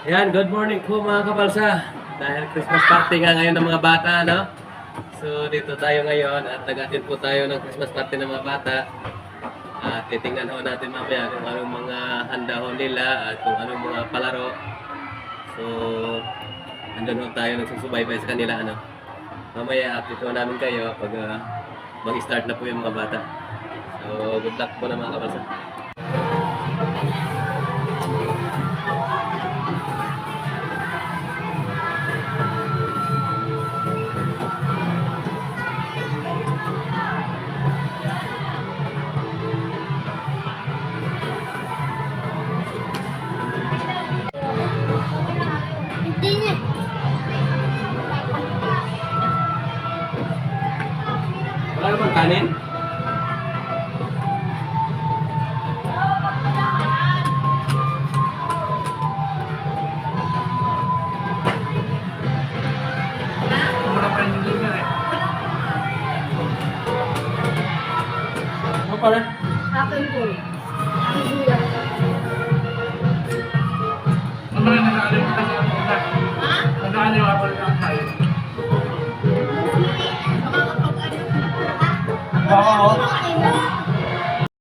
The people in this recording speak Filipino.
Yan, good morning po mga kabalsa. Dahil Christmas party nga ngayon ng mga bata, no? So, dito tayo ngayon at nag-attend po tayo ng Christmas party ng mga bata. At titingnan ho natin mamaya kung anong mga handa ho nila at kung anong mga palaro. So, andun ho tayo nagsusubaybay sa kanila, ano? Mamaya, update ho namin kayo pag mag-start na po yung mga bata. So, good luck po na mga kabalsa. Hindi niya. Wala namang kanin? Ano pala? Akin po.